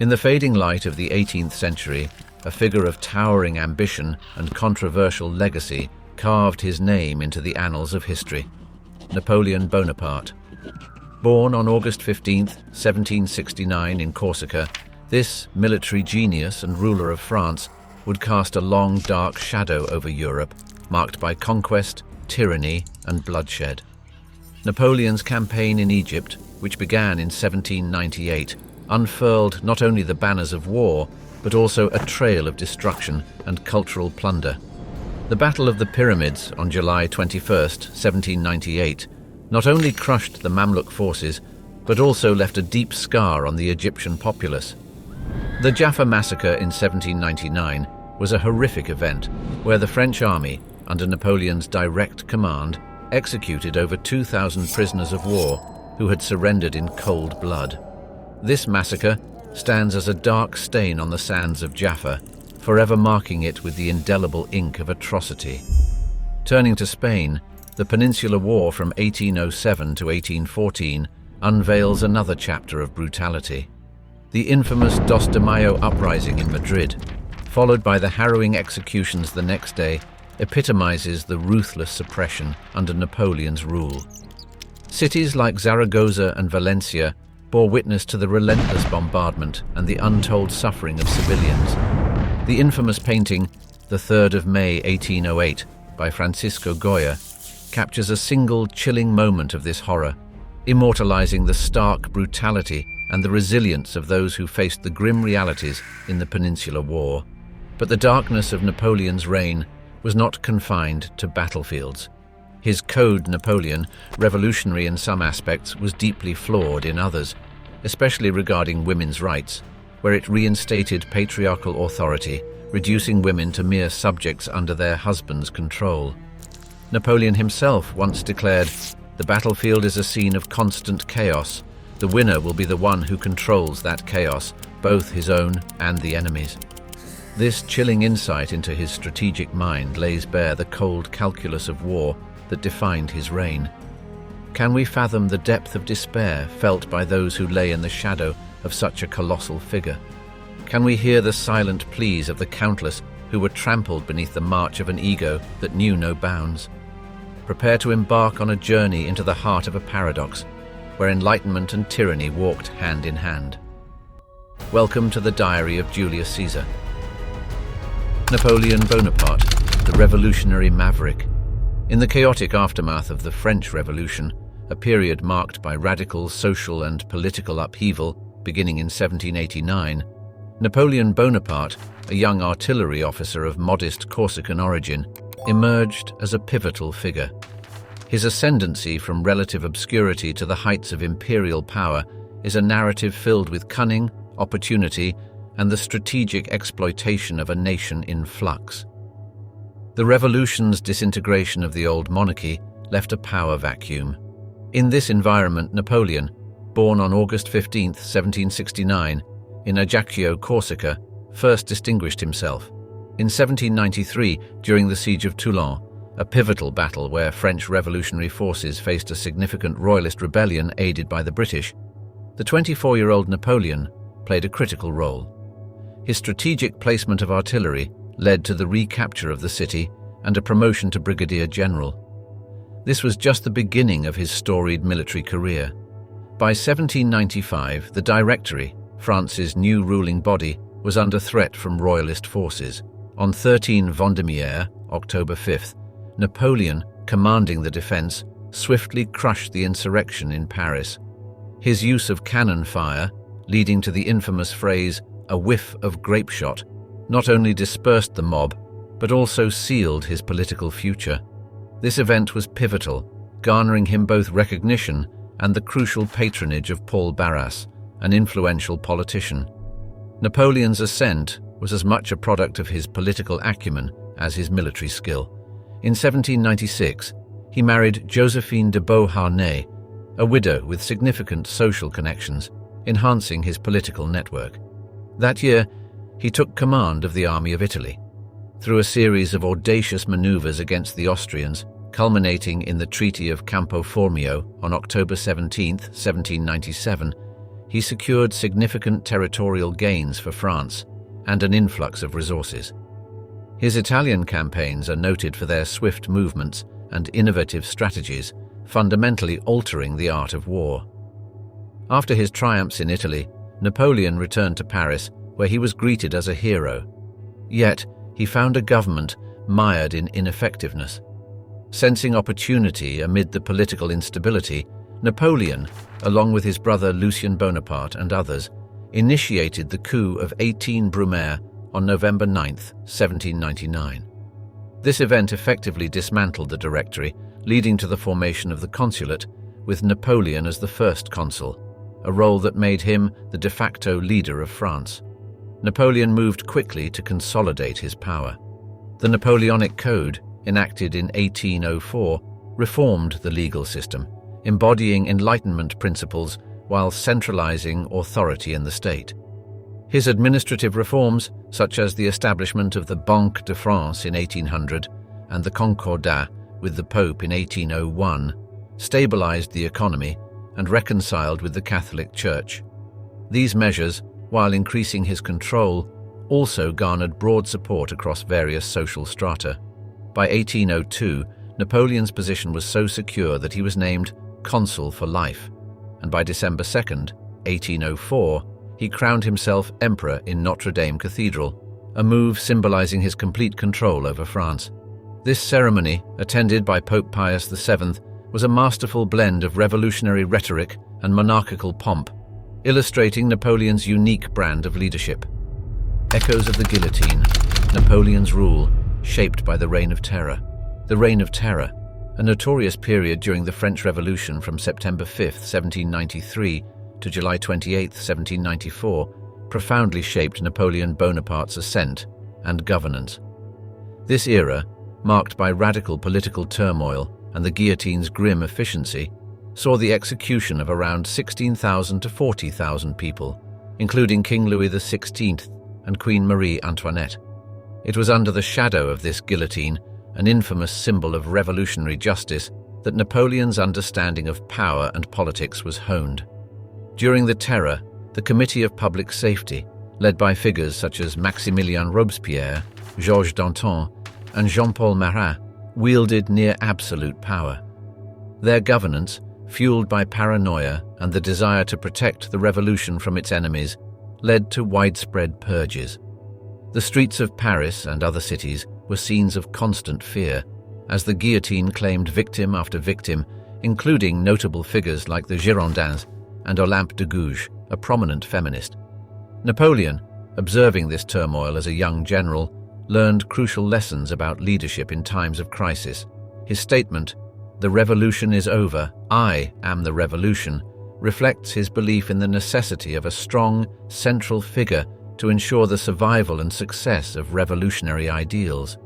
In the fading light of the 18th century, a figure of towering ambition and controversial legacy carved his name into the annals of history: Napoleon Bonaparte. Born on August 15, 1769 in Corsica, this military genius and ruler of France would cast a long, dark shadow over Europe, marked by conquest, tyranny, and bloodshed. Napoleon's campaign in Egypt, which began in 1798, unfurled not only the banners of war, but also a trail of destruction and cultural plunder. The Battle of the Pyramids on July 21, 1798, not only crushed the Mamluk forces, but also left a deep scar on the Egyptian populace. The Jaffa Massacre in 1799 was a horrific event where the French army, under Napoleon's direct command, executed over 2,000 prisoners of war who had surrendered in cold blood. This massacre stands as a dark stain on the sands of Jaffa, forever marking it with the indelible ink of atrocity. Turning to Spain, the Peninsular War from 1807 to 1814 unveils another chapter of brutality. The infamous Dos de Mayo uprising in Madrid, followed by the harrowing executions the next day, epitomizes the ruthless suppression under Napoleon's rule. Cities like Zaragoza and Valencia bore witness to the relentless bombardment and the untold suffering of civilians. The infamous painting, The 3rd of May 1808, by Francisco Goya, captures a single chilling moment of this horror, immortalizing the stark brutality and the resilience of those who faced the grim realities in the Peninsular War. But the darkness of Napoleon's reign was not confined to battlefields. His Code Napoleon, revolutionary in some aspects, was deeply flawed in others, especially regarding women's rights, where it reinstated patriarchal authority, reducing women to mere subjects under their husband's control. Napoleon himself once declared, "The battlefield is a scene of constant chaos. The winner will be the one who controls that chaos, both his own and the enemy's." This chilling insight into his strategic mind lays bare the cold calculus of war that defined his reign. Can we fathom the depth of despair felt by those who lay in the shadow of such a colossal figure? Can we hear the silent pleas of the countless who were trampled beneath the march of an ego that knew no bounds? Prepare to embark on a journey into the heart of a paradox, where enlightenment and tyranny walked hand in hand. Welcome to the Diary of Julius Caesar. Napoleon Bonaparte, the Revolutionary Maverick. In the chaotic aftermath of the French Revolution, a period marked by radical social and political upheaval beginning in 1789, Napoleon Bonaparte, a young artillery officer of modest Corsican origin, emerged as a pivotal figure. His ascendancy from relative obscurity to the heights of imperial power is a narrative filled with cunning, opportunity, and the strategic exploitation of a nation in flux. The revolution's disintegration of the old monarchy left a power vacuum. In this environment, Napoleon, born on August 15, 1769, in Ajaccio, Corsica, first distinguished himself. In 1793, during the Siege of Toulon, a pivotal battle where French revolutionary forces faced a significant royalist rebellion aided by the British, the 24-year-old Napoleon played a critical role. His strategic placement of artillery led to the recapture of the city and a promotion to brigadier general. This was just the beginning of his storied military career. By 1795, the Directory, France's new ruling body, was under threat from royalist forces. On 13 Vendémiaire, October 5th, Napoleon, commanding the defense, swiftly crushed the insurrection in Paris. His use of cannon fire, leading to the infamous phrase, "a whiff of grape shot," not only dispersed the mob, but also sealed his political future. This event was pivotal, garnering him both recognition and the crucial patronage of Paul Barras, an influential politician. Napoleon's ascent was as much a product of his political acumen as his military skill. In 1796, he married Josephine de Beauharnais, a widow with significant social connections, enhancing his political network. That year, he took command of the Army of Italy. Through a series of audacious maneuvers against the Austrians, culminating in the Treaty of Campo Formio on October 17, 1797, he secured significant territorial gains for France and an influx of resources. His Italian campaigns are noted for their swift movements and innovative strategies, fundamentally altering the art of war. After his triumphs in Italy, Napoleon returned to Paris, where he was greeted as a hero. Yet, he found a government mired in ineffectiveness. Sensing opportunity amid the political instability, Napoleon, along with his brother Lucien Bonaparte and others, initiated the coup of 18 Brumaire on November 9, 1799. This event effectively dismantled the Directory, leading to the formation of the consulate, with Napoleon as the first consul, a role that made him the de facto leader of France. Napoleon moved quickly to consolidate his power. The Napoleonic Code, enacted in 1804, reformed the legal system, embodying Enlightenment principles while centralizing authority in the state. His administrative reforms, such as the establishment of the Banque de France in 1800 and the Concordat with the Pope in 1801, stabilized the economy and reconciled with the Catholic Church. These measures, while increasing his control, also garnered broad support across various social strata. By 1802, Napoleon's position was so secure that he was named consul for life, and by December 2nd, 1804, he crowned himself emperor in Notre Dame Cathedral, a move symbolizing his complete control over France. This ceremony, attended by Pope Pius VII, was a masterful blend of revolutionary rhetoric and monarchical pomp, illustrating Napoleon's unique brand of leadership. Echoes of the guillotine, Napoleon's rule, shaped by the Reign of Terror. The Reign of Terror, a notorious period during the French Revolution from September 5, 1793 to July 28, 1794, profoundly shaped Napoleon Bonaparte's ascent and governance. This era, marked by radical political turmoil and the guillotine's grim efficiency, saw the execution of around 16,000 to 40,000 people, including King Louis XVI and Queen Marie Antoinette. It was under the shadow of this guillotine, an infamous symbol of revolutionary justice, that Napoleon's understanding of power and politics was honed. During the Terror, the Committee of Public Safety, led by figures such as Maximilien Robespierre, Georges Danton, and Jean-Paul Marat, wielded near-absolute power. Their governance, fueled by paranoia and the desire to protect the revolution from its enemies, led to widespread purges. The streets of Paris and other cities were scenes of constant fear, as the guillotine claimed victim after victim, including notable figures like the Girondins and Olympe de Gouges, a prominent feminist. Napoleon, observing this turmoil as a young general, learned crucial lessons about leadership in times of crisis. His statement, "The revolution is over, I am the revolution," reflects his belief in the necessity of a strong, central figure to ensure the survival and success of revolutionary ideals.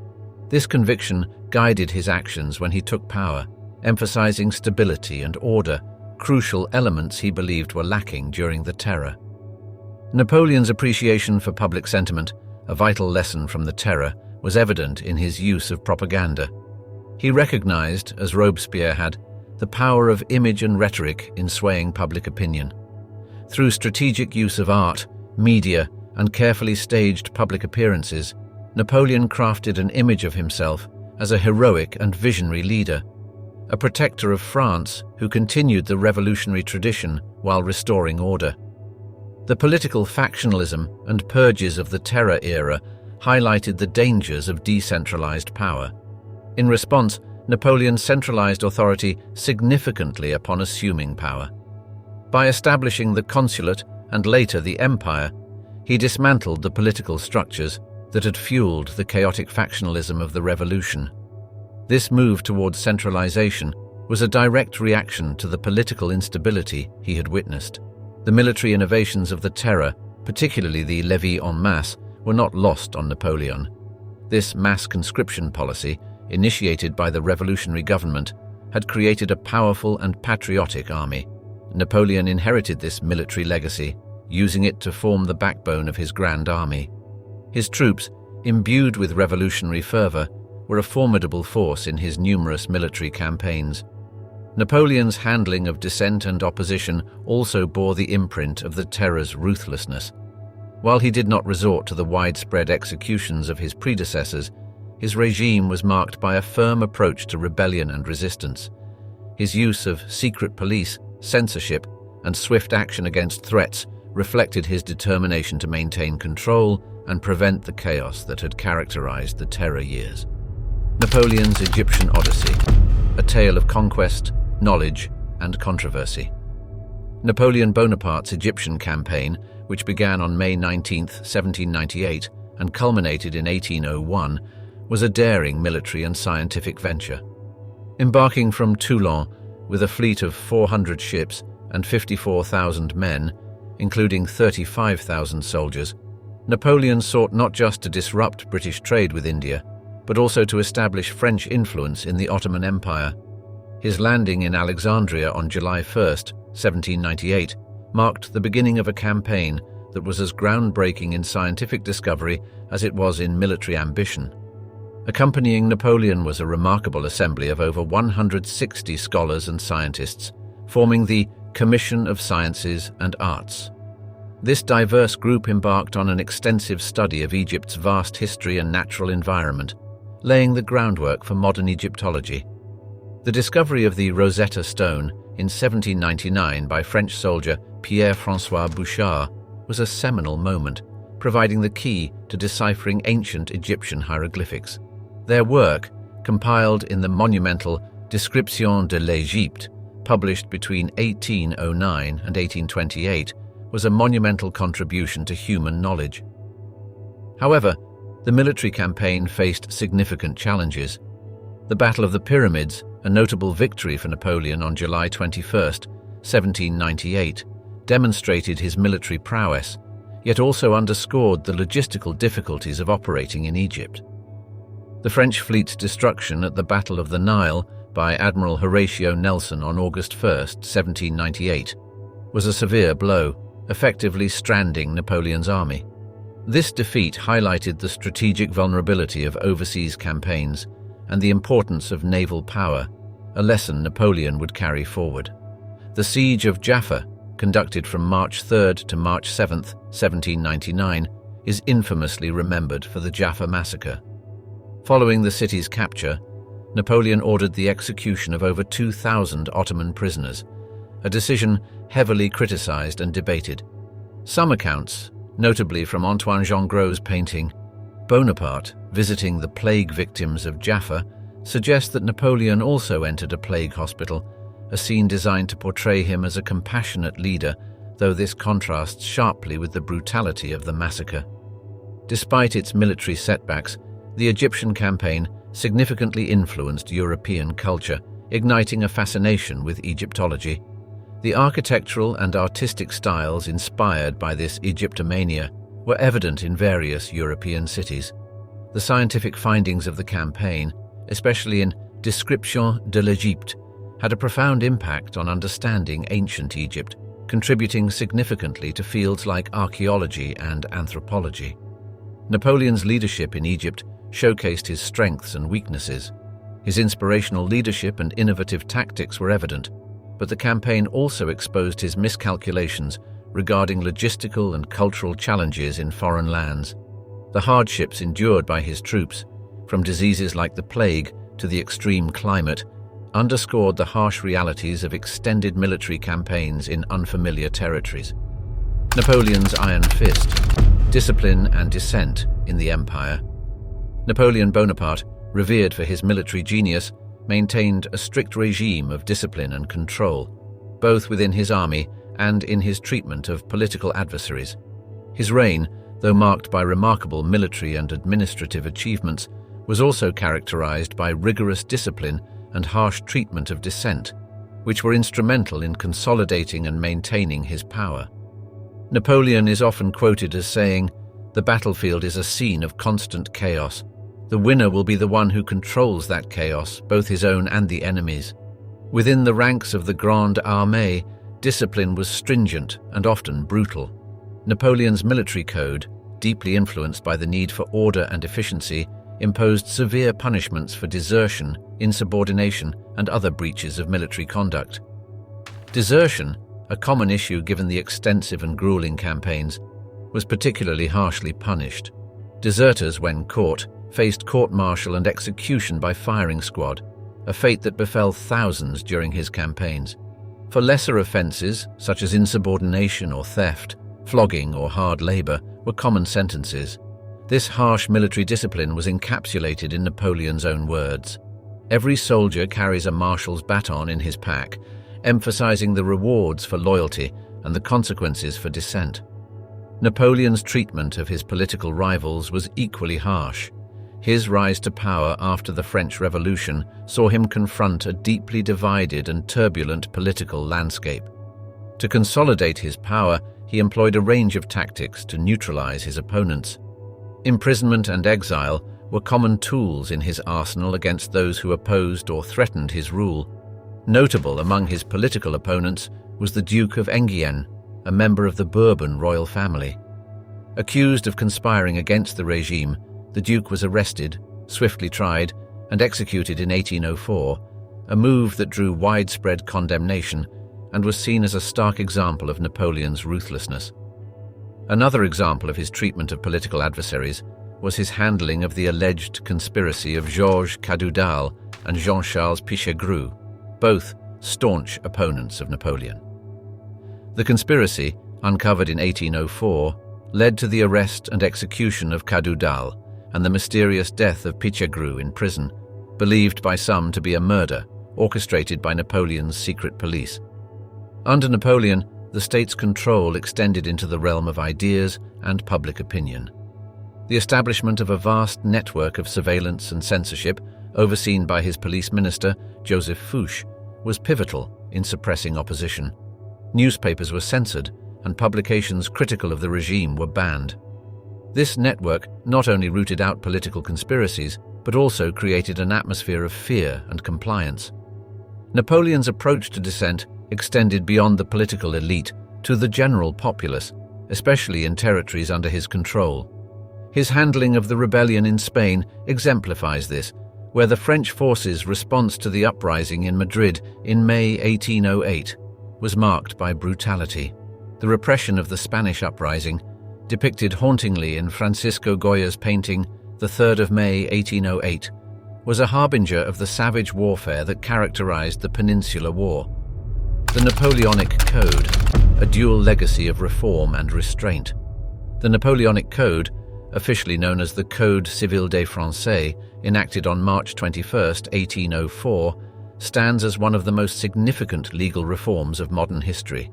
This conviction guided his actions when he took power, emphasizing stability and order, crucial elements he believed were lacking during the Terror. Napoleon's appreciation for public sentiment, a vital lesson from the Terror, was evident in his use of propaganda. He recognized, as Robespierre had, the power of image and rhetoric in swaying public opinion. Through strategic use of art, media, and carefully staged public appearances, Napoleon crafted an image of himself as a heroic and visionary leader, a protector of France who continued the revolutionary tradition while restoring order. The political factionalism and purges of the Terror era highlighted the dangers of decentralized power. In response, Napoleon centralized authority significantly upon assuming power. By establishing the consulate and later the empire, he dismantled the political structures that had fueled the chaotic factionalism of the revolution. This move towards centralization was a direct reaction to the political instability he had witnessed. The military innovations of the Terror, particularly the levée en masse, were not lost on Napoleon. This mass conscription policy, initiated by the revolutionary government, had created a powerful and patriotic army. Napoleon inherited this military legacy, using it to form the backbone of his grand army. His troops, imbued with revolutionary fervor, were a formidable force in his numerous military campaigns. Napoleon's handling of dissent and opposition also bore the imprint of the terror's ruthlessness. While he did not resort to the widespread executions of his predecessors, his regime was marked by a firm approach to rebellion and resistance. His use of secret police, censorship, and swift action against threats reflected his determination to maintain control and prevent the chaos that had characterized the terror years. Napoleon's Egyptian Odyssey, a tale of conquest, knowledge, and controversy. Napoleon Bonaparte's Egyptian campaign, which began on May 19, 1798, and culminated in 1801, was a daring military and scientific venture. Embarking from Toulon with a fleet of 400 ships and 54,000 men, including 35,000 soldiers, Napoleon sought not just to disrupt British trade with India, but also to establish French influence in the Ottoman Empire. His landing in Alexandria on July 1, 1798, marked the beginning of a campaign that was as groundbreaking in scientific discovery as it was in military ambition. Accompanying Napoleon was a remarkable assembly of over 160 scholars and scientists, forming the Commission of Sciences and Arts. This diverse group embarked on an extensive study of Egypt's vast history and natural environment, laying the groundwork for modern Egyptology. The discovery of the Rosetta Stone in 1799 by French soldier Pierre-François Bouchard was a seminal moment, providing the key to deciphering ancient Egyptian hieroglyphics. Their work, compiled in the monumental Description de l'Égypte, published between 1809 and 1828, was a monumental contribution to human knowledge. However, the military campaign faced significant challenges. The Battle of the Pyramids, a notable victory for Napoleon on July 21, 1798, demonstrated his military prowess, yet also underscored the logistical difficulties of operating in Egypt. The French fleet's destruction at the Battle of the Nile by Admiral Horatio Nelson on August 1, 1798, was a severe blow, effectively stranding Napoleon's army. This defeat highlighted the strategic vulnerability of overseas campaigns and the importance of naval power, a lesson Napoleon would carry forward. The Siege of Jaffa, conducted from March 3 to March 7, 1799, is infamously remembered for the Jaffa Massacre. Following the city's capture, Napoleon ordered the execution of over 2,000 Ottoman prisoners, a decision heavily criticized and debated. Some accounts, notably from Antoine Jongreau's painting Bonaparte visiting the plague victims of Jaffa, suggest that Napoleon also entered a plague hospital, a scene designed to portray him as a compassionate leader, though this contrasts sharply with the brutality of the massacre. Despite its military setbacks, the Egyptian campaign significantly influenced European culture, igniting a fascination with Egyptology. The architectural and artistic styles inspired by this Egyptomania were evident in various European cities. The scientific findings of the campaign, especially in Description de l'Égypte, had a profound impact on understanding ancient Egypt, contributing significantly to fields like archaeology and anthropology. Napoleon's leadership in Egypt showcased his strengths and weaknesses. His inspirational leadership and innovative tactics were evident, but the campaign also exposed his miscalculations regarding logistical and cultural challenges in foreign lands. The hardships endured by his troops, from diseases like the plague to the extreme climate, underscored the harsh realities of extended military campaigns in unfamiliar territories. Napoleon's iron fist, discipline and dissent in the empire. Napoleon Bonaparte, revered for his military genius, maintained a strict regime of discipline and control, both within his army and in his treatment of political adversaries. His reign, though marked by remarkable military and administrative achievements, was also characterized by rigorous discipline and harsh treatment of dissent, which were instrumental in consolidating and maintaining his power. Napoleon is often quoted as saying, "The battlefield is a scene of constant chaos. The winner will be the one who controls that chaos, both his own and the enemy's." Within the ranks of the Grande Armée, discipline was stringent and often brutal. Napoleon's military code, deeply influenced by the need for order and efficiency, imposed severe punishments for desertion, insubordination, and other breaches of military conduct. Desertion, a common issue given the extensive and grueling campaigns, was particularly harshly punished. Deserters, when caught, faced court-martial and execution by firing squad, a fate that befell thousands during his campaigns. For lesser offences, such as insubordination or theft, flogging or hard labour were common sentences. This harsh military discipline was encapsulated in Napoleon's own words. Every soldier carries a marshal's baton in his pack, emphasizing the rewards for loyalty and the consequences for dissent. Napoleon's treatment of his political rivals was equally harsh. His rise to power after the French Revolution saw him confront a deeply divided and turbulent political landscape. To consolidate his power, he employed a range of tactics to neutralize his opponents. Imprisonment and exile were common tools in his arsenal against those who opposed or threatened his rule. Notable among his political opponents was the Duke of Enghien, a member of the Bourbon royal family. Accused of conspiring against the regime, the Duke was arrested, swiftly tried, and executed in 1804, a move that drew widespread condemnation and was seen as a stark example of Napoleon's ruthlessness. Another example of his treatment of political adversaries was his handling of the alleged conspiracy of Georges Cadoudal and Jean-Charles Pichegru, both staunch opponents of Napoleon. The conspiracy, uncovered in 1804, led to the arrest and execution of Cadoudal and the mysterious death of Pichegru in prison, believed by some to be a murder orchestrated by Napoleon's secret police. Under Napoleon, the state's control extended into the realm of ideas and public opinion. The establishment of a vast network of surveillance and censorship, overseen by his police minister, Joseph Fouché, was pivotal in suppressing opposition. Newspapers were censored, and publications critical of the regime were banned. This network not only rooted out political conspiracies, but also created an atmosphere of fear and compliance. Napoleon's approach to dissent extended beyond the political elite to the general populace, especially in territories under his control. His handling of the rebellion in Spain exemplifies this, where the French forces' response to the uprising in Madrid in May 1808 was marked by brutality. The repression of the Spanish uprising, depicted hauntingly in Francisco Goya's painting The 3rd of May 1808, was a harbinger of the savage warfare that characterized the Peninsular War. The Napoleonic Code, a dual legacy of reform and restraint. The Napoleonic Code, officially known as the Code Civil des Français, enacted on March 21, 1804, stands as one of the most significant legal reforms of modern history.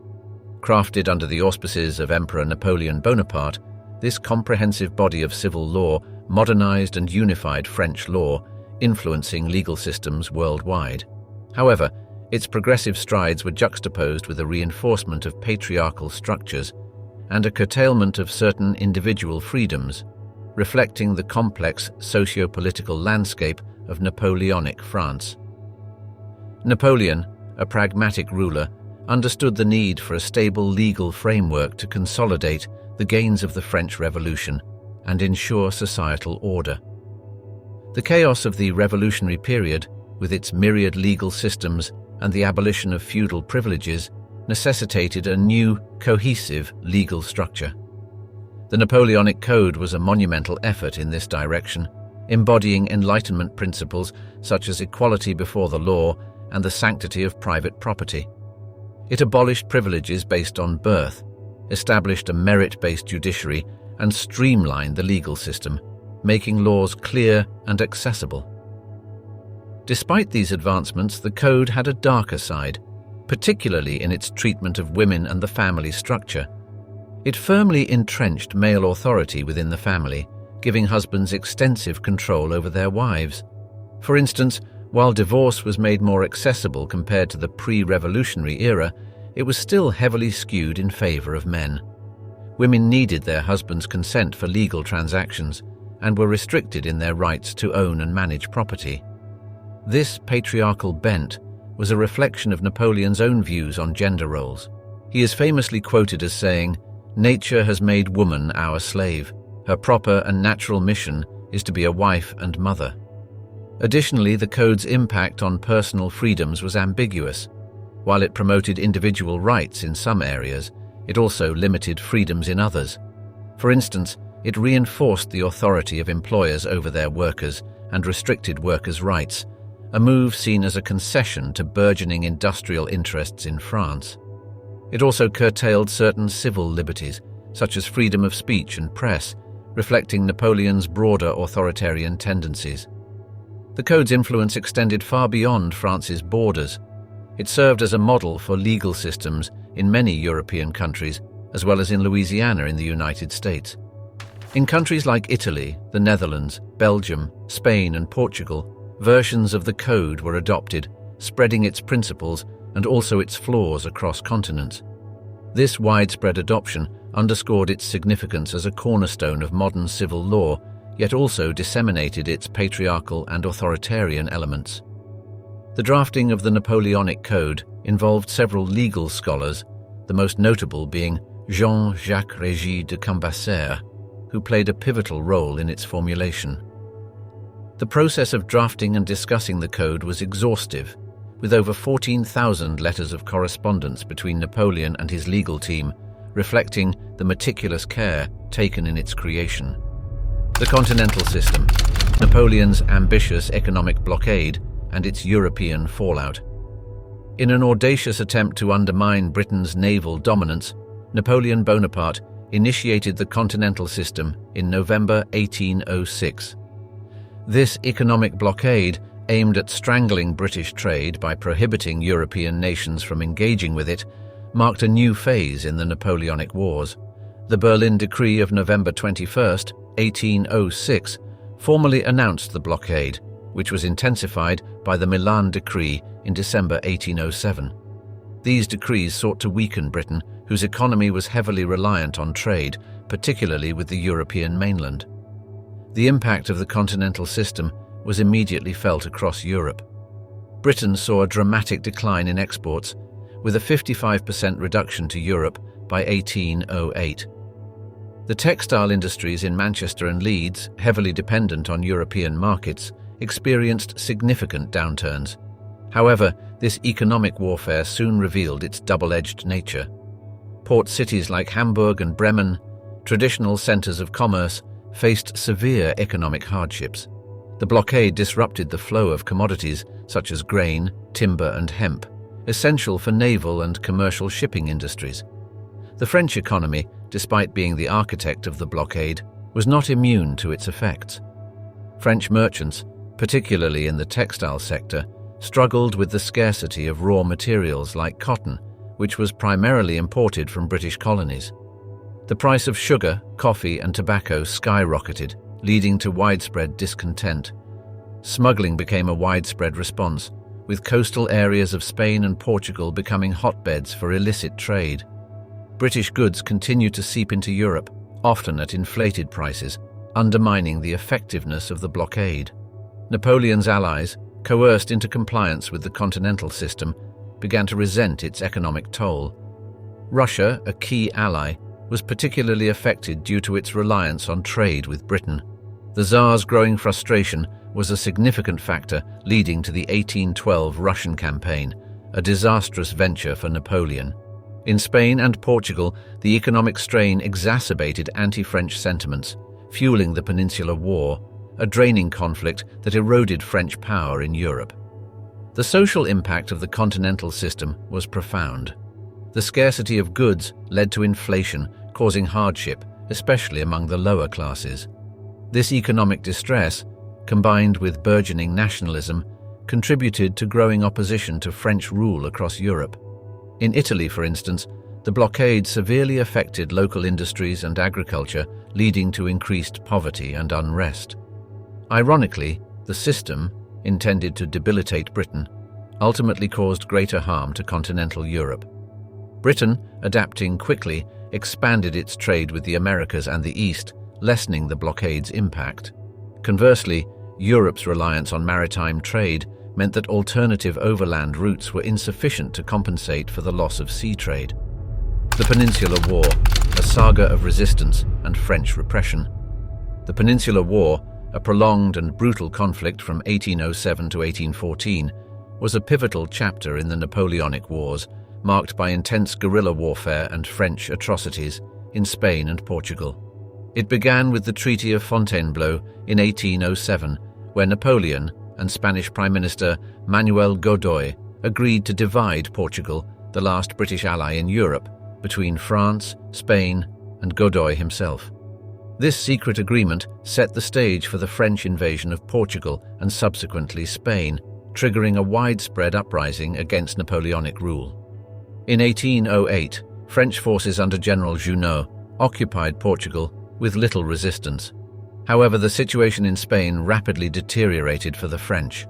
Crafted under the auspices of Emperor Napoleon Bonaparte, this comprehensive body of civil law modernized and unified French law, influencing legal systems worldwide. However, its progressive strides were juxtaposed with a reinforcement of patriarchal structures and a curtailment of certain individual freedoms, reflecting the complex socio-political landscape of Napoleonic France. Napoleon, a pragmatic ruler, understood the need for a stable legal framework to consolidate the gains of the French Revolution and ensure societal order. The chaos of the revolutionary period, with its myriad legal systems and the abolition of feudal privileges, necessitated a new, cohesive legal structure. The Napoleonic Code was a monumental effort in this direction, embodying Enlightenment principles such as equality before the law and the sanctity of private property. It abolished privileges based on birth, established a merit-based judiciary, and streamlined the legal system, making laws clear and accessible. Despite these advancements, the Code had a darker side, particularly in its treatment of women and the family structure. It firmly entrenched male authority within the family, giving husbands extensive control over their wives. For instance, while divorce was made more accessible compared to the pre-revolutionary era, it was still heavily skewed in favor of men. Women needed their husbands' consent for legal transactions and were restricted in their rights to own and manage property. This patriarchal bent was a reflection of Napoleon's own views on gender roles. He is famously quoted as saying, "Nature has made woman our slave. Her proper and natural mission is to be a wife and mother. Additionally, the code's impact on personal freedoms was ambiguous. While it promoted individual rights in some areas, it also limited freedoms in others. For instance, it reinforced the authority of employers over their workers and restricted workers' rights, a move seen as a concession to burgeoning industrial interests in France. It also curtailed certain civil liberties, such as freedom of speech and press, reflecting Napoleon's broader authoritarian tendencies. The code's influence extended far beyond France's borders. It served as a model for legal systems in many European countries, as well as in Louisiana in the United States. In countries like Italy, the Netherlands, Belgium, Spain, and Portugal, versions of the code were adopted, spreading its principles and also its flaws across continents. This widespread adoption underscored its significance as a cornerstone of modern civil law, yet also disseminated its patriarchal and authoritarian elements. The drafting of the Napoleonic Code involved several legal scholars, the most notable being Jean-Jacques Régis de Cambaceres, who played a pivotal role in its formulation. The process of drafting and discussing the code was exhaustive, with over 14,000 letters of correspondence between Napoleon and his legal team, reflecting the meticulous care taken in its creation. The continental system, Napoleon's ambitious economic blockade, and its European fallout. In an audacious attempt to undermine Britain's naval dominance, Napoleon Bonaparte initiated the continental system in November 1806. This economic blockade, aimed at strangling British trade by prohibiting European nations from engaging with it, marked a new phase in the Napoleonic Wars. The Berlin Decree of November 21, 1806, formally announced the blockade, which was intensified by the Milan Decree in December 1807. These decrees sought to weaken Britain, whose economy was heavily reliant on trade, particularly with the European mainland. The impact of the continental system was immediately felt across Europe. Britain saw a dramatic decline in exports, with a 55% reduction to Europe by 1808. The textile industries in Manchester and Leeds, heavily dependent on European markets, experienced significant downturns. However, this economic warfare soon revealed its double-edged nature. Port cities like Hamburg and Bremen, traditional centers of commerce, faced severe economic hardships. The blockade disrupted the flow of commodities such as grain, timber, and hemp, essential for naval and commercial shipping industries. The French economy, despite being the architect of the blockade, was not immune to its effects. French merchants, particularly in the textile sector, struggled with the scarcity of raw materials like cotton, which was primarily imported from British colonies. The price of sugar, coffee, and tobacco skyrocketed, leading to widespread discontent. Smuggling became a widespread response, with coastal areas of Spain and Portugal becoming hotbeds for illicit trade. British goods continued to seep into Europe, often at inflated prices, undermining the effectiveness of the blockade. Napoleon's allies, coerced into compliance with the continental system, began to resent its economic toll. Russia, a key ally, was particularly affected due to its reliance on trade with Britain. The Tsar's growing frustration was a significant factor leading to the 1812 Russian campaign, a disastrous venture for Napoleon. In Spain and Portugal, the economic strain exacerbated anti-French sentiments, fueling the Peninsular War, a draining conflict that eroded French power in Europe. The social impact of the continental system was profound. The scarcity of goods led to inflation, causing hardship, especially among the lower classes. This economic distress, combined with burgeoning nationalism, contributed to growing opposition to French rule across Europe. In Italy, for instance, the blockade severely affected local industries and agriculture, leading to increased poverty and unrest. Ironically, the system, intended to debilitate Britain, ultimately caused greater harm to continental Europe. Britain, adapting quickly, expanded its trade with the Americas and the East, lessening the blockade's impact. Conversely, Europe's reliance on maritime trade meant that alternative overland routes were insufficient to compensate for the loss of sea trade. The Peninsular War, a saga of resistance and French repression. The Peninsular War, a prolonged and brutal conflict from 1807 to 1814, was a pivotal chapter in the Napoleonic Wars, marked by intense guerrilla warfare and French atrocities in Spain and Portugal. It began with the Treaty of Fontainebleau in 1807, where Napoleon and Spanish Prime Minister Manuel Godoy agreed to divide Portugal, the last British ally in Europe, between France, Spain, and Godoy himself. This secret agreement set the stage for the French invasion of Portugal and subsequently Spain, triggering a widespread uprising against Napoleonic rule. In 1808, French forces under General Junot occupied Portugal with little resistance. However, the situation in Spain rapidly deteriorated for the French.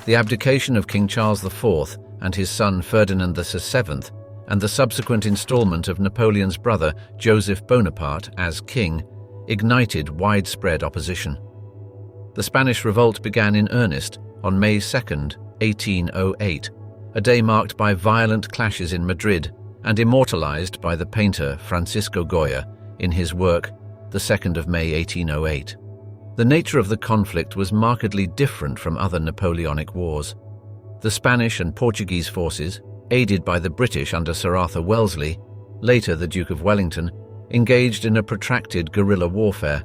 The abdication of King Charles IV and his son Ferdinand VII, and the subsequent installment of Napoleon's brother Joseph Bonaparte as king, ignited widespread opposition. The Spanish revolt began in earnest on May 2, 1808, a day marked by violent clashes in Madrid and immortalized by the painter Francisco Goya in his work The 2nd of May 1808. The nature of the conflict was markedly different from other Napoleonic wars. The Spanish and Portuguese forces, aided by the British under Sir Arthur Wellesley, later the Duke of Wellington, engaged in a protracted guerrilla warfare,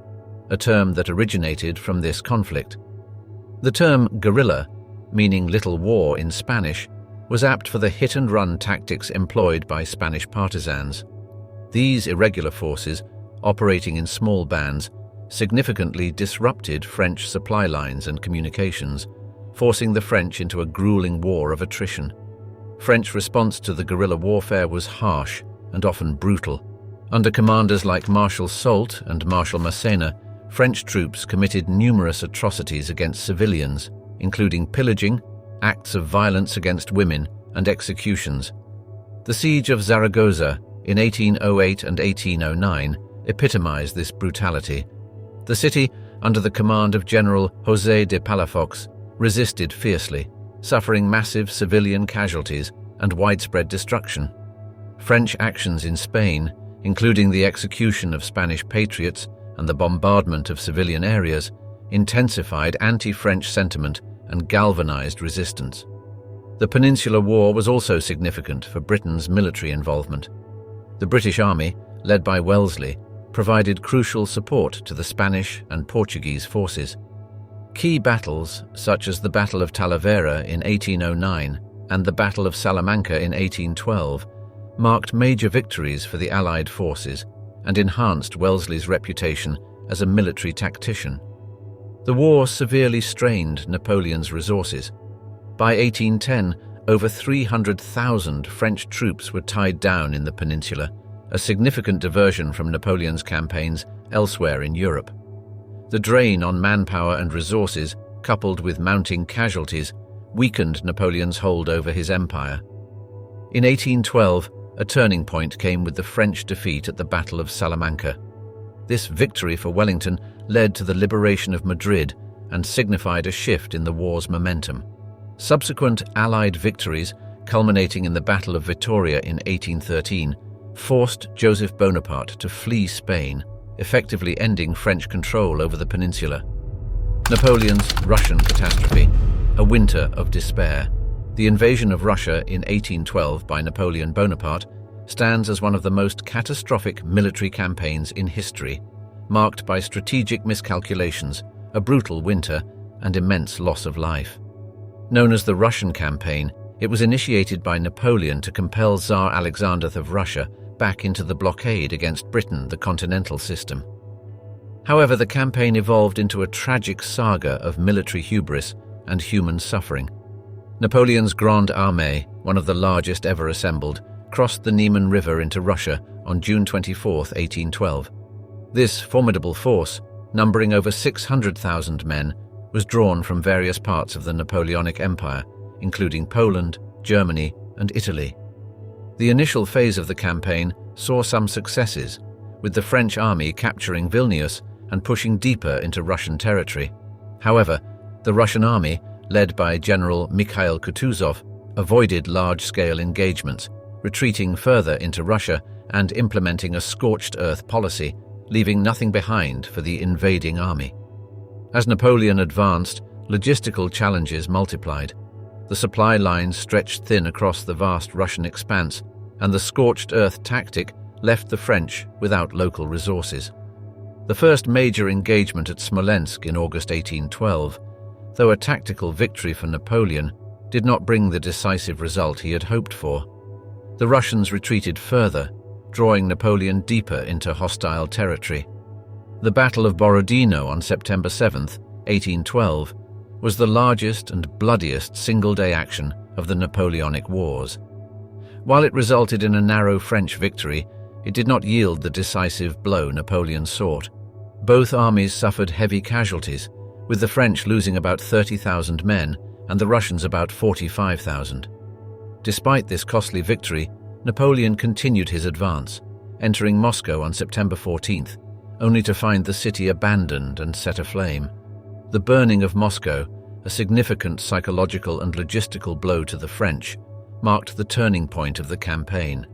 a term that originated from this conflict. The term guerrilla, meaning little war in Spanish, was apt for the hit-and-run tactics employed by Spanish partisans. These irregular forces, operating in small bands, significantly disrupted French supply lines and communications, forcing the French into a grueling war of attrition. French response to the guerrilla warfare was harsh and often brutal. Under commanders like Marshal Soult and Marshal Massena, French troops committed numerous atrocities against civilians, including pillaging, acts of violence against women, and executions. The siege of Zaragoza in 1808 and 1809 epitomized this brutality. The city, under the command of General José de Palafox, resisted fiercely, suffering massive civilian casualties and widespread destruction. French actions in Spain, including the execution of Spanish patriots and the bombardment of civilian areas, intensified anti-French sentiment and galvanized resistance. The Peninsular War was also significant for Britain's military involvement. The British Army, led by Wellesley, provided crucial support to the Spanish and Portuguese forces. Key battles, such as the Battle of Talavera in 1809 and the Battle of Salamanca in 1812, marked major victories for the Allied forces and enhanced Wellesley's reputation as a military tactician. The war severely strained Napoleon's resources. By 1810, over 300,000 French troops were tied down in the peninsula, a significant diversion from Napoleon's campaigns elsewhere in Europe. The drain on manpower and resources, coupled with mounting casualties, weakened Napoleon's hold over his empire. In 1812, a turning point came with the French defeat at the Battle of Salamanca. This victory for Wellington led to the liberation of Madrid and signified a shift in the war's momentum. Subsequent Allied victories, culminating in the Battle of Vittoria in 1813, forced Joseph Bonaparte to flee Spain, effectively ending French control over the peninsula. Napoleon's Russian catastrophe, a winter of despair. The invasion of Russia in 1812 by Napoleon Bonaparte stands as one of the most catastrophic military campaigns in history, marked by strategic miscalculations, a brutal winter, and immense loss of life. Known as the Russian campaign, it was initiated by Napoleon to compel Tsar Alexander of Russia back into the blockade against Britain, the continental system. However, the campaign evolved into a tragic saga of military hubris and human suffering. Napoleon's Grande Armée, one of the largest ever assembled, crossed the Niemen River into Russia on June 24, 1812. This formidable force, numbering over 600,000 men, was drawn from various parts of the Napoleonic Empire, including Poland, Germany, and Italy. The initial phase of the campaign saw some successes, with the French army capturing Vilnius and pushing deeper into Russian territory. However, the Russian army, led by General Mikhail Kutuzov, avoided large-scale engagements, retreating further into Russia and implementing a scorched earth policy, leaving nothing behind for the invading army. As Napoleon advanced, logistical challenges multiplied. The supply lines stretched thin across the vast Russian expanse, and the scorched earth tactic left the French without local resources. The first major engagement at Smolensk in August 1812, though a tactical victory for Napoleon, did not bring the decisive result he had hoped for. The Russians retreated further, drawing Napoleon deeper into hostile territory. The Battle of Borodino on September 7, 1812, was the largest and bloodiest single-day action of the Napoleonic Wars. While it resulted in a narrow French victory, it did not yield the decisive blow Napoleon sought. Both armies suffered heavy casualties, with the French losing about 30,000 men and the Russians about 45,000. Despite this costly victory, Napoleon continued his advance, entering Moscow on September 14th, only to find the city abandoned and set aflame. The burning of Moscow, a significant psychological and logistical blow to the French, marked the turning point of the campaign.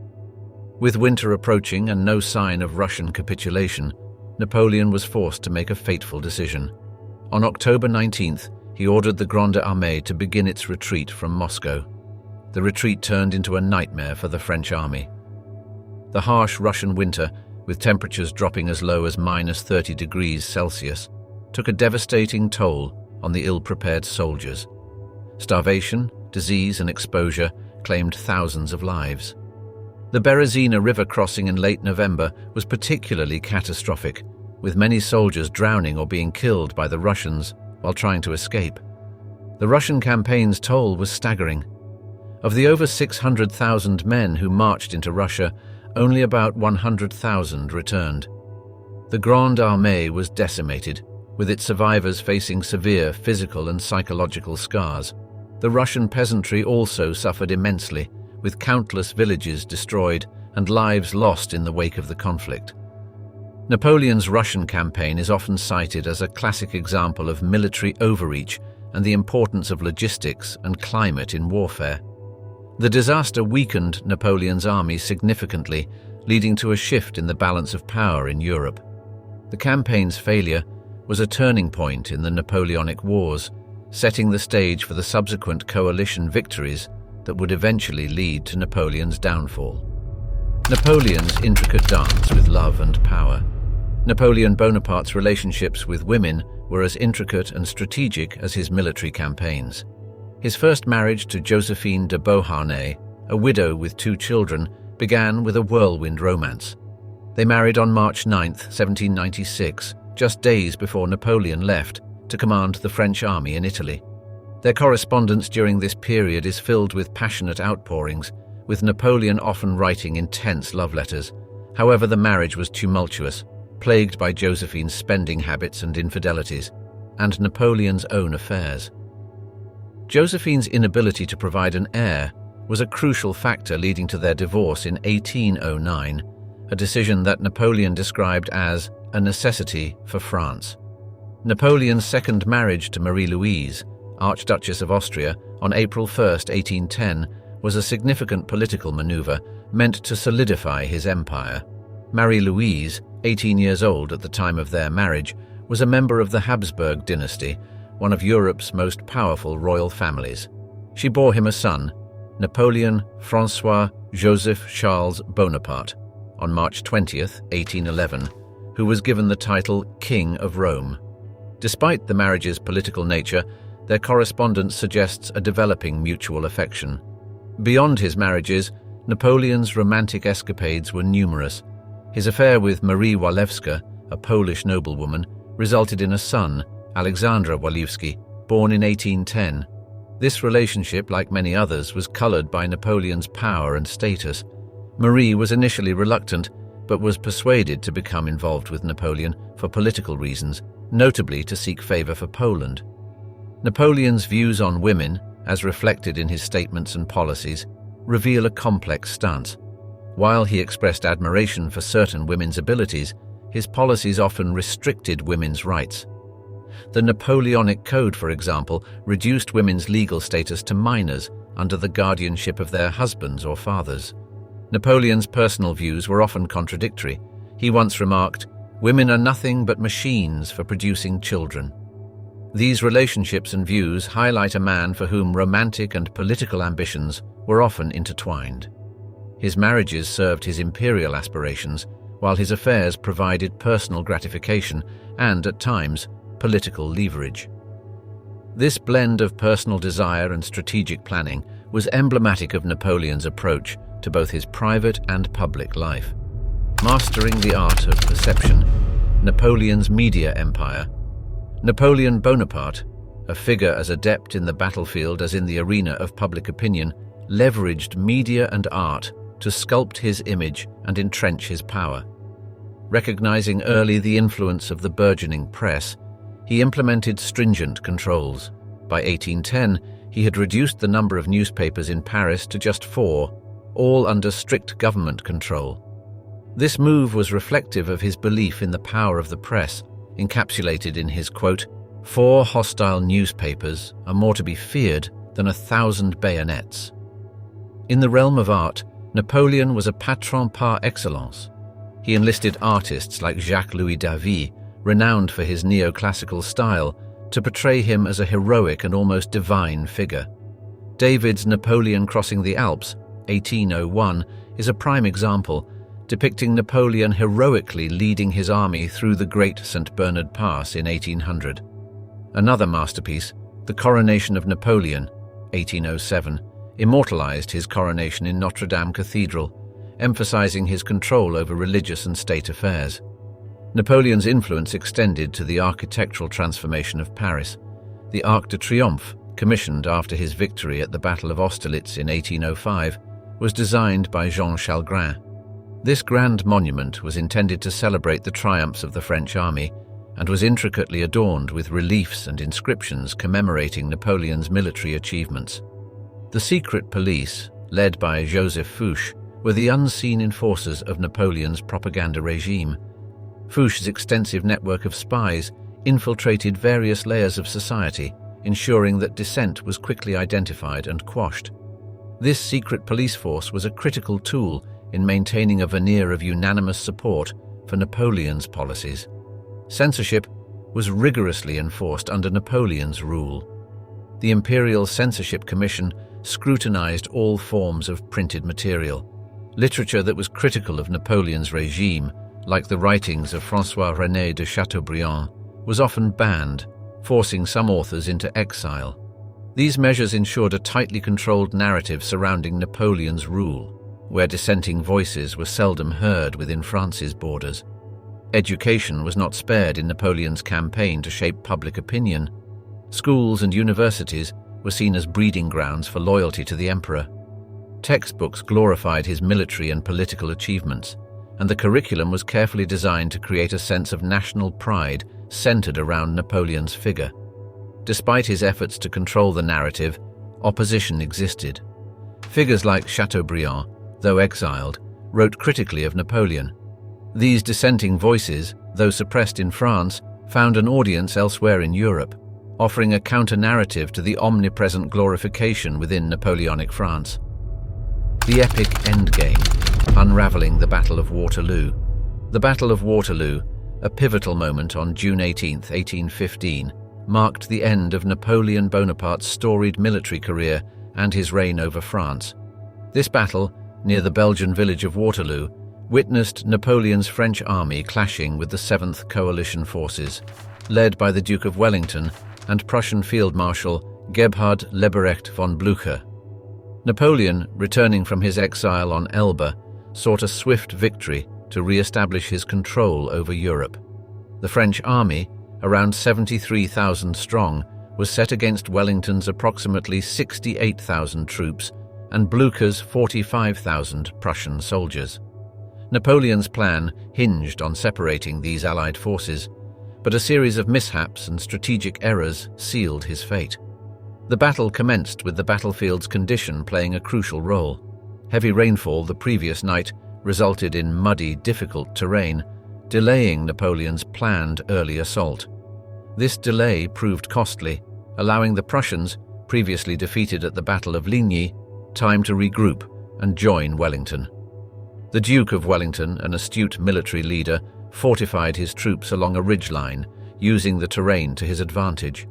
With winter approaching and no sign of Russian capitulation, Napoleon was forced to make a fateful decision. On October 19th, he ordered the Grande Armée to begin its retreat from Moscow. The retreat turned into a nightmare for the French army. The harsh Russian winter, with temperatures dropping as low as -30 degrees Celsius, took a devastating toll on the ill-prepared soldiers. Starvation, disease, and exposure claimed thousands of lives. The Berezina River crossing in late November was particularly catastrophic, with many soldiers drowning or being killed by the Russians while trying to escape. The Russian campaign's toll was staggering. Of the over 600,000 men who marched into Russia, only about 100,000 returned. The Grande Armée was decimated, with its survivors facing severe physical and psychological scars. The Russian peasantry also suffered immensely, with countless villages destroyed and lives lost in the wake of the conflict. Napoleon's Russian campaign is often cited as a classic example of military overreach and the importance of logistics and climate in warfare. The disaster weakened Napoleon's army significantly, leading to a shift in the balance of power in Europe. The campaign's failure was a turning point in the Napoleonic Wars, setting the stage for the subsequent coalition victories that would eventually lead to Napoleon's downfall. Napoleon's intricate dance with love and power. Napoleon Bonaparte's relationships with women were as intricate and strategic as his military campaigns. His first marriage to Josephine de Beauharnais, a widow with 2 children, began with a whirlwind romance. They married on March 9, 1796, just days before Napoleon left to command the French army in Italy. Their correspondence during this period is filled with passionate outpourings, with Napoleon often writing intense love letters. However, the marriage was tumultuous, plagued by Josephine's spending habits and infidelities, and Napoleon's own affairs. Josephine's inability to provide an heir was a crucial factor leading to their divorce in 1809, a decision that Napoleon described as a necessity for France. Napoleon's second marriage to Marie-Louise, Archduchess of Austria, on April 1, 1810, was a significant political maneuver meant to solidify his empire. Marie-Louise, 18 years old at the time of their marriage, was a member of the Habsburg dynasty, one of Europe's most powerful royal families. She bore him a son, Napoleon François Joseph Charles Bonaparte, on March 20, 1811, who was given the title King of Rome. Despite the marriage's political nature, their correspondence suggests a developing mutual affection. Beyond his marriages, Napoleon's romantic escapades were numerous. His affair with Marie Walewska, a Polish noblewoman, resulted in a son, Alexandra Walewski, born in 1810. This relationship, like many others, was colored by Napoleon's power and status. Marie was initially reluctant, but was persuaded to become involved with Napoleon for political reasons, notably to seek favor for Poland. Napoleon's views on women, as reflected in his statements and policies, reveal a complex stance. While he expressed admiration for certain women's abilities, his policies often restricted women's rights. The Napoleonic Code, for example, reduced women's legal status to minors under the guardianship of their husbands or fathers. Napoleon's personal views were often contradictory. He once remarked, "Women are nothing but machines for producing children." These relationships and views highlight a man for whom romantic and political ambitions were often intertwined. His marriages served his imperial aspirations, while his affairs provided personal gratification and, at times, political leverage. This blend of personal desire and strategic planning was emblematic of Napoleon's approach to both his private and public life. Mastering the art of perception, Napoleon's media empire. Napoleon Bonaparte, a figure as adept in the battlefield as in the arena of public opinion, leveraged media and art to sculpt his image and entrench his power. Recognizing early the influence of the burgeoning press, he implemented stringent controls. By 1810, he had reduced the number of newspapers in Paris to just 4, all under strict government control. This move was reflective of his belief in the power of the press, encapsulated in his quote, "4 hostile newspapers are more to be feared than 1,000 bayonets." In the realm of art, Napoleon was a patron par excellence. He enlisted artists like Jacques-Louis David, renowned for his neoclassical style, to portray him as a heroic and almost divine figure. David's Napoleon Crossing the Alps, 1801, is a prime example, depicting Napoleon heroically leading his army through the Great St. Bernard Pass in 1800. Another masterpiece, The Coronation of Napoleon, 1807, immortalized his coronation in Notre Dame Cathedral, emphasizing his control over religious and state affairs. Napoleon's influence extended to the architectural transformation of Paris. The Arc de Triomphe, commissioned after his victory at the Battle of Austerlitz in 1805, was designed by Jean Chalgrin. This grand monument was intended to celebrate the triumphs of the French army and was intricately adorned with reliefs and inscriptions commemorating Napoleon's military achievements. The secret police, led by Joseph Fouché, were the unseen enforcers of Napoleon's propaganda regime. Fouché's extensive network of spies infiltrated various layers of society, ensuring that dissent was quickly identified and quashed. This secret police force was a critical tool in maintaining a veneer of unanimous support for Napoleon's policies. Censorship was rigorously enforced under Napoleon's rule. The Imperial Censorship Commission scrutinized all forms of printed material. Literature that was critical of Napoleon's regime, like the writings of François-René de Chateaubriand, was often banned, forcing some authors into exile. These measures ensured a tightly controlled narrative surrounding Napoleon's rule, where dissenting voices were seldom heard within France's borders. Education was not spared in Napoleon's campaign to shape public opinion. Schools and universities were seen as breeding grounds for loyalty to the emperor. Textbooks glorified his military and political achievements, and the curriculum was carefully designed to create a sense of national pride centered around Napoleon's figure. Despite his efforts to control the narrative, opposition existed. Figures like Chateaubriand, though exiled, wrote critically of Napoleon. These dissenting voices, though suppressed in France, found an audience elsewhere in Europe, offering a counter-narrative to the omnipresent glorification within Napoleonic France. The epic endgame, Unraveling the Battle of Waterloo. The Battle of Waterloo, a pivotal moment on June 18, 1815, marked the end of Napoleon Bonaparte's storied military career and his reign over France. This battle, near the Belgian village of Waterloo, witnessed Napoleon's French army clashing with the 7th Coalition forces, led by the Duke of Wellington and Prussian Field Marshal Gebhard Leberecht von Blücher. Napoleon, returning from his exile on Elbe, sought a swift victory to re-establish his control over Europe. The French army, around 73,000 strong, was set against Wellington's approximately 68,000 troops and Blücher's 45,000 Prussian soldiers. Napoleon's plan hinged on separating these Allied forces, but a series of mishaps and strategic errors sealed his fate. The battle commenced with the battlefield's condition playing a crucial role. Heavy rainfall the previous night resulted in muddy, difficult terrain, delaying Napoleon's planned early assault. This delay proved costly, allowing the Prussians, previously defeated at the Battle of Ligny, time to regroup and join Wellington. The Duke of Wellington, an astute military leader, fortified his troops along a ridgeline, using the terrain to his advantage.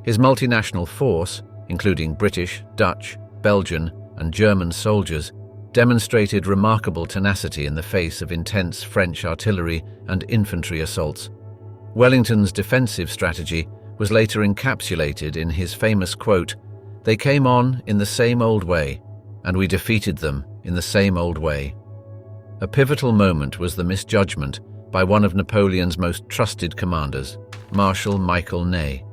His multinational force, including British, Dutch, Belgian, and German soldiers, demonstrated remarkable tenacity in the face of intense French artillery and infantry assaults. Wellington's defensive strategy was later encapsulated in his famous quote, "They came on in the same old way, and we defeated them in the same old way." A pivotal moment was the misjudgment by one of Napoleon's most trusted commanders, Marshal Michael Ney.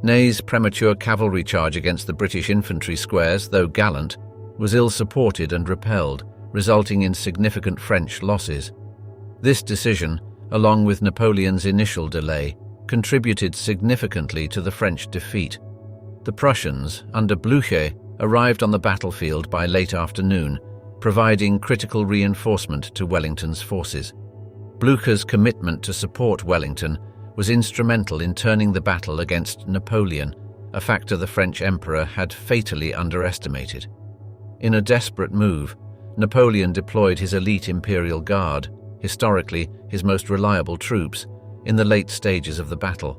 Ney's premature cavalry charge against the British infantry squares, though gallant, was ill-supported and repelled, resulting in significant French losses. This decision, along with Napoleon's initial delay, contributed significantly to the French defeat. The Prussians, under Blücher, arrived on the battlefield by late afternoon, providing critical reinforcement to Wellington's forces. Blücher's commitment to support Wellington was instrumental in turning the battle against Napoleon, a factor the French emperor had fatally underestimated. In a desperate move, Napoleon deployed his elite imperial guard, historically his most reliable troops, in the late stages of the battle.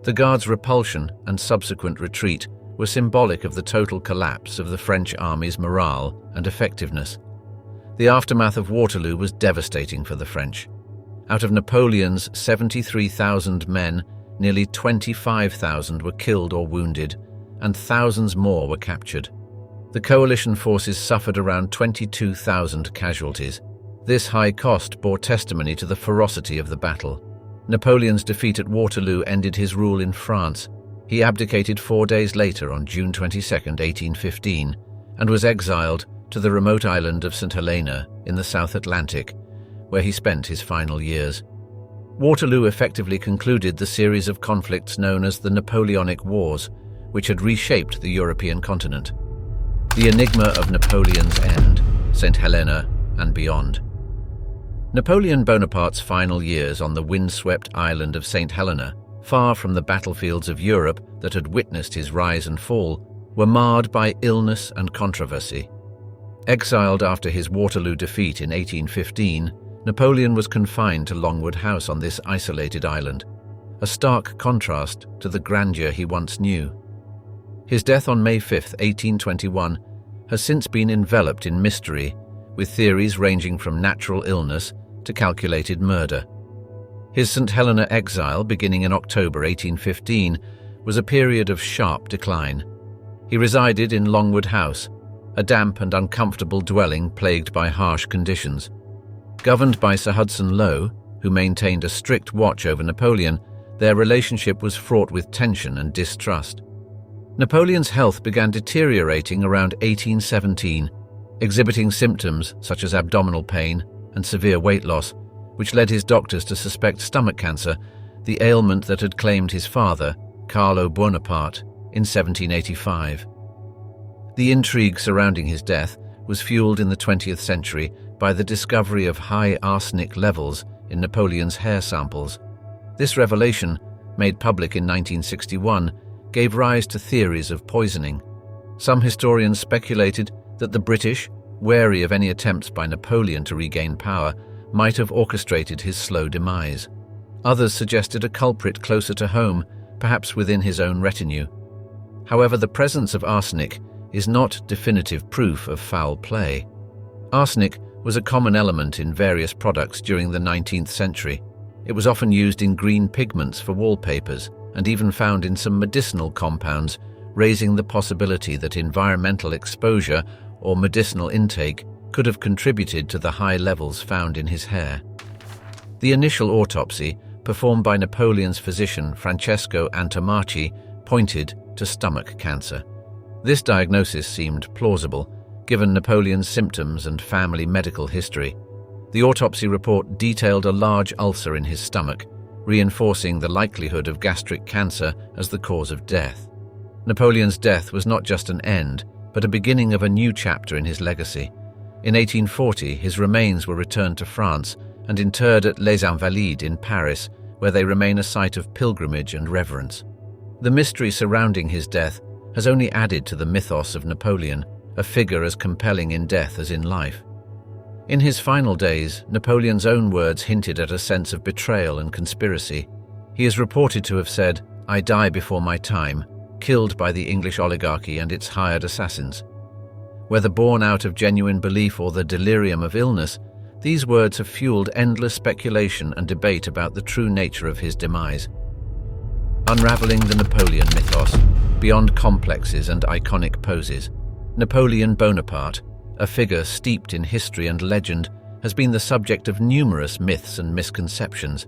The guard's repulsion and subsequent retreat were symbolic of the total collapse of the French army's morale and effectiveness. The aftermath of Waterloo was devastating for the French. Out of Napoleon's 73,000 men, nearly 25,000 were killed or wounded, and thousands more were captured. The coalition forces suffered around 22,000 casualties. This high cost bore testimony to the ferocity of the battle. Napoleon's defeat at Waterloo ended his rule in France. He abdicated 4 days later on June 22, 1815, and was exiled to the remote island of St. Helena in the South Atlantic, where he spent his final years. Waterloo effectively concluded the series of conflicts known as the Napoleonic Wars, which had reshaped the European continent. The enigma of Napoleon's end, St. Helena and beyond. Napoleon Bonaparte's final years on the windswept island of St. Helena, far from the battlefields of Europe that had witnessed his rise and fall, were marred by illness and controversy. Exiled after his Waterloo defeat in 1815, Napoleon was confined to Longwood House on this isolated island, a stark contrast to the grandeur he once knew. His death on May 5, 1821, has since been enveloped in mystery, with theories ranging from natural illness to calculated murder. His St. Helena exile, beginning in October 1815, was a period of sharp decline. He resided in Longwood House, a damp and uncomfortable dwelling plagued by harsh conditions. Governed by Sir Hudson Lowe, who maintained a strict watch over Napoleon, their relationship was fraught with tension and distrust. Napoleon's health began deteriorating around 1817, exhibiting symptoms such as abdominal pain and severe weight loss, which led his doctors to suspect stomach cancer, the ailment that had claimed his father, Carlo Bonaparte, in 1785. The intrigue surrounding his death was fueled in the 20th century by the discovery of high arsenic levels in Napoleon's hair samples. This revelation, made public in 1961, gave rise to theories of poisoning. Some historians speculated that the British, wary of any attempts by Napoleon to regain power, might have orchestrated his slow demise. Others suggested a culprit closer to home, perhaps within his own retinue. However, the presence of arsenic is not definitive proof of foul play. Arsenic was a common element in various products during the 19th century. It was often used in green pigments for wallpapers and even found in some medicinal compounds, raising the possibility that environmental exposure or medicinal intake could have contributed to the high levels found in his hair. The initial autopsy, performed by Napoleon's physician Francesco Antommarchi, pointed to stomach cancer. This diagnosis seemed plausible, given Napoleon's symptoms and family medical history. The autopsy report detailed a large ulcer in his stomach, reinforcing the likelihood of gastric cancer as the cause of death. Napoleon's death was not just an end, but a beginning of a new chapter in his legacy. In 1840, his remains were returned to France and interred at Les Invalides in Paris, where they remain a site of pilgrimage and reverence. The mystery surrounding his death has only added to the mythos of Napoleon, a figure as compelling in death as in life. In his final days, Napoleon's own words hinted at a sense of betrayal and conspiracy. He is reported to have said, "I die before my time, killed by the English oligarchy and its hired assassins." Whether born out of genuine belief or the delirium of illness, these words have fueled endless speculation and debate about the true nature of his demise. Unraveling the Napoleon mythos, beyond complexes and iconic poses, Napoleon Bonaparte, a figure steeped in history and legend, has been the subject of numerous myths and misconceptions.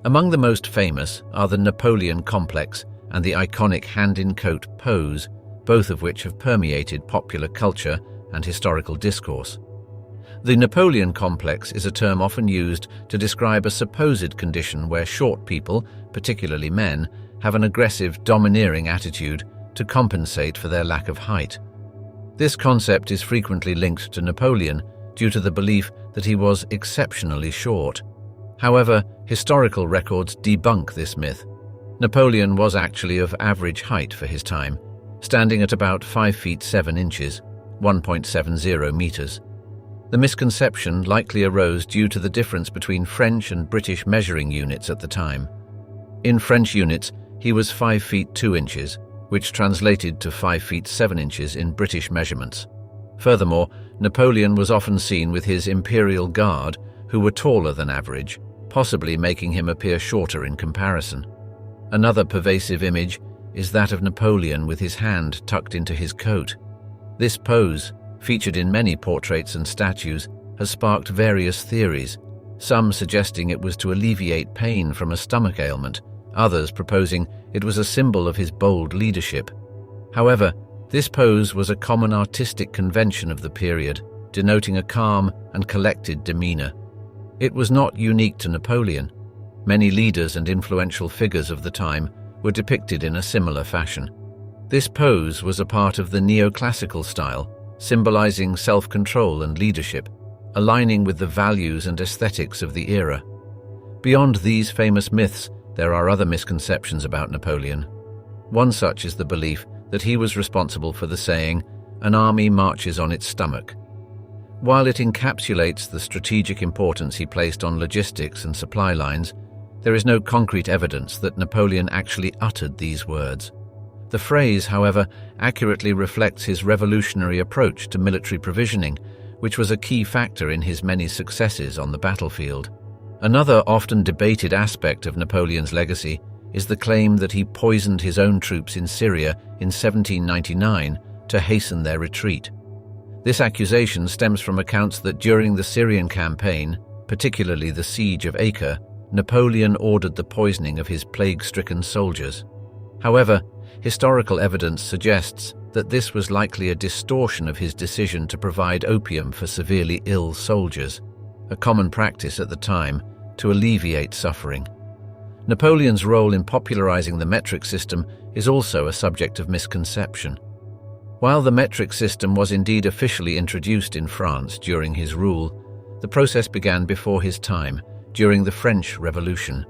Among the most famous are the Napoleon complex and the iconic hand-in-coat pose, both of which have permeated popular culture and historical discourse. The Napoleon complex is a term often used to describe a supposed condition where short people, particularly men, have an aggressive, domineering attitude to compensate for their lack of height. This concept is frequently linked to Napoleon due to the belief that he was exceptionally short. However, historical records debunk this myth. Napoleon was actually of average height for his time, standing at about 5 feet 7 inches, 1.70 meters. The misconception likely arose due to the difference between French and British measuring units at the time. In French units, he was 5 feet 2 inches, which translated to 5 feet 7 inches in British measurements. Furthermore, Napoleon was often seen with his imperial guard, who were taller than average, possibly making him appear shorter in comparison. Another pervasive image is that of Napoleon with his hand tucked into his coat. This pose, featured in many portraits and statues, has sparked various theories, some suggesting it was to alleviate pain from a stomach ailment, others proposing it was a symbol of his bold leadership. However, this pose was a common artistic convention of the period, denoting a calm and collected demeanor. It was not unique to Napoleon. Many leaders and influential figures of the time were depicted in a similar fashion. This pose was a part of the neoclassical style, symbolizing self-control and leadership, aligning with the values and aesthetics of the era. Beyond these famous myths, there are other misconceptions about Napoleon. One such is the belief that he was responsible for the saying, "An army marches on its stomach." While it encapsulates the strategic importance he placed on logistics and supply lines, there is no concrete evidence that Napoleon actually uttered these words. The phrase, however, accurately reflects his revolutionary approach to military provisioning, which was a key factor in his many successes on the battlefield. Another often debated aspect of Napoleon's legacy is the claim that he poisoned his own troops in Syria in 1799 to hasten their retreat. This accusation stems from accounts that during the Syrian campaign, particularly the siege of Acre, Napoleon ordered the poisoning of his plague-stricken soldiers. However, historical evidence suggests that this was likely a distortion of his decision to provide opium for severely ill soldiers, a common practice at the time to alleviate suffering. Napoleon's role in popularizing the metric system is also a subject of misconception. While the metric system was indeed officially introduced in France during his rule, the process began before his time, during the French Revolution.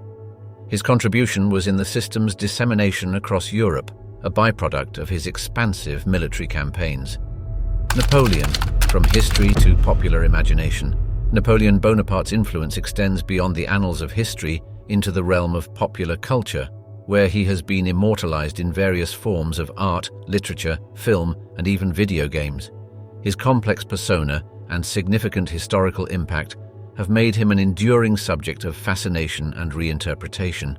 His contribution was in the system's dissemination across Europe, a byproduct of his expansive military campaigns. Napoleon, from history to popular imagination. Napoleon Bonaparte's influence extends beyond the annals of history into the realm of popular culture, where he has been immortalized in various forms of art, literature, film, and even video games. His complex persona and significant historical impact have made him an enduring subject of fascination and reinterpretation.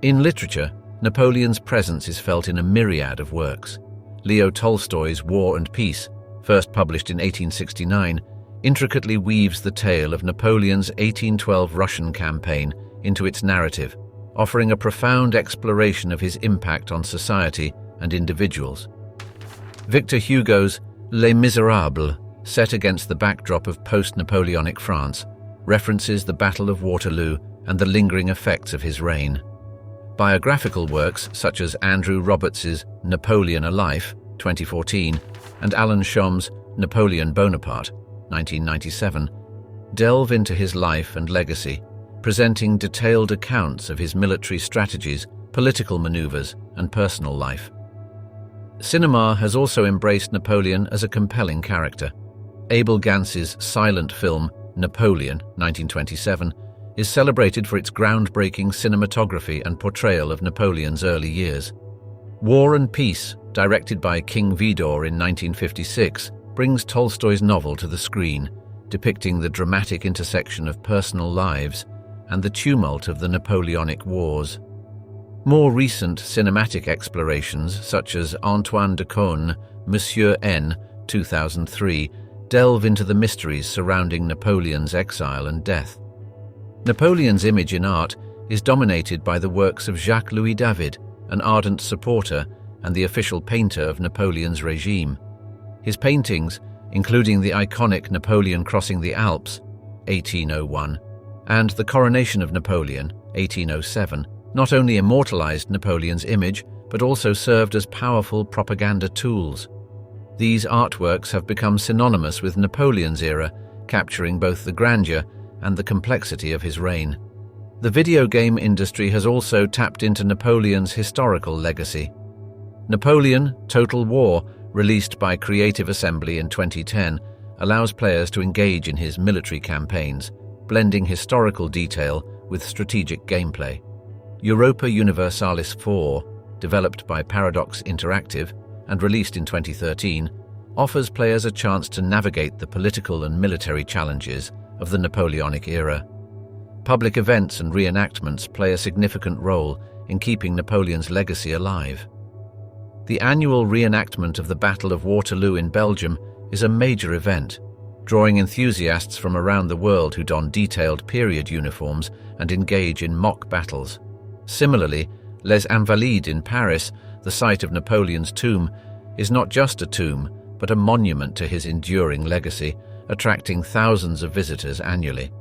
In literature, Napoleon's presence is felt in a myriad of works. Leo Tolstoy's War and Peace, first published in 1869, intricately weaves the tale of Napoleon's 1812 Russian campaign into its narrative, offering a profound exploration of his impact on society and individuals. Victor Hugo's Les Miserables, set against the backdrop of post-Napoleonic France, references the Battle of Waterloo and the lingering effects of his reign. Biographical works such as Andrew Roberts's Napoleon: A Life, 2014, and Alan Shom's Napoleon Bonaparte, 1997, delve into his life and legacy, presenting detailed accounts of his military strategies, political maneuvers, and personal life. Cinema has also embraced Napoleon as a compelling character. Abel Gance's silent film, Napoleon, 1927, is celebrated for its groundbreaking cinematography and portrayal of Napoleon's early years. War and Peace, directed by King Vidor in 1956, brings Tolstoy's novel to the screen, depicting the dramatic intersection of personal lives and the tumult of the Napoleonic Wars. More recent cinematic explorations, such as Antoine de Caunes' Monsieur N. 2003, delve into the mysteries surrounding Napoleon's exile and death. Napoleon's image in art is dominated by the works of Jacques-Louis David, an ardent supporter and the official painter of Napoleon's regime. His paintings, including the iconic Napoleon crossing the Alps, 1801, and the coronation of Napoleon, 1807, not only immortalized Napoleon's image, but also served as powerful propaganda tools. These artworks have become synonymous with Napoleon's era, capturing both the grandeur and the complexity of his reign. The video game industry has also tapped into Napoleon's historical legacy. Napoleon: Total War, released by Creative Assembly in 2010, allows players to engage in his military campaigns, blending historical detail with strategic gameplay. Europa Universalis 4, developed by Paradox Interactive and released in 2013, offers players a chance to navigate the political and military challenges of the Napoleonic era. Public events and reenactments play a significant role in keeping Napoleon's legacy alive. The annual reenactment of the Battle of Waterloo in Belgium is a major event, drawing enthusiasts from around the world who don detailed period uniforms and engage in mock battles. Similarly, Les Invalides in Paris, the site of Napoleon's tomb, is not just a tomb, but a monument to his enduring legacy, attracting thousands of visitors annually.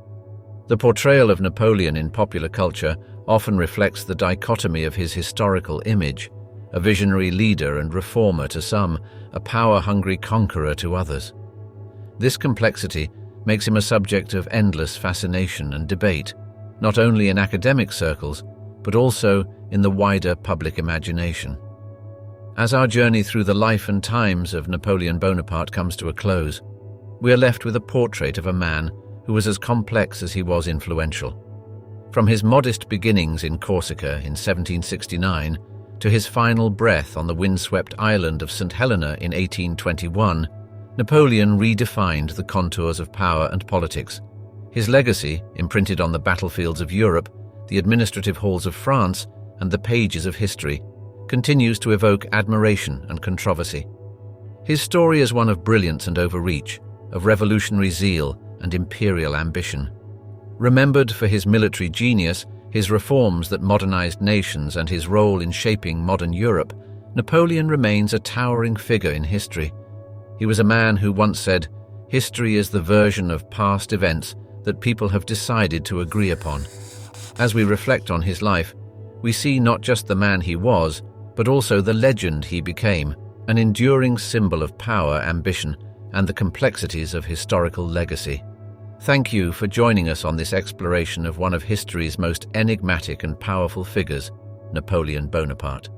The portrayal of Napoleon in popular culture often reflects the dichotomy of his historical image, a visionary leader and reformer to some, a power-hungry conqueror to others. This complexity makes him a subject of endless fascination and debate, not only in academic circles, but also in the wider public imagination. As our journey through the life and times of Napoleon Bonaparte comes to a close, we are left with a portrait of a man who was as complex as he was influential. From his modest beginnings in Corsica in 1769 to his final breath on the windswept island of St. Helena in 1821, Napoleon redefined the contours of power and politics. His legacy, imprinted on the battlefields of Europe, the administrative halls of France, and the pages of history, continues to evoke admiration and controversy. His story is one of brilliance and overreach, of revolutionary zeal and imperial ambition. Remembered for his military genius, his reforms that modernized nations, and his role in shaping modern Europe, Napoleon remains a towering figure in history. He was a man who once said, "History is the version of past events that people have decided to agree upon." As we reflect on his life, we see not just the man he was, but also the legend he became, an enduring symbol of power, ambition, and the complexities of historical legacy. Thank you for joining us on this exploration of one of history's most enigmatic and powerful figures, Napoleon Bonaparte.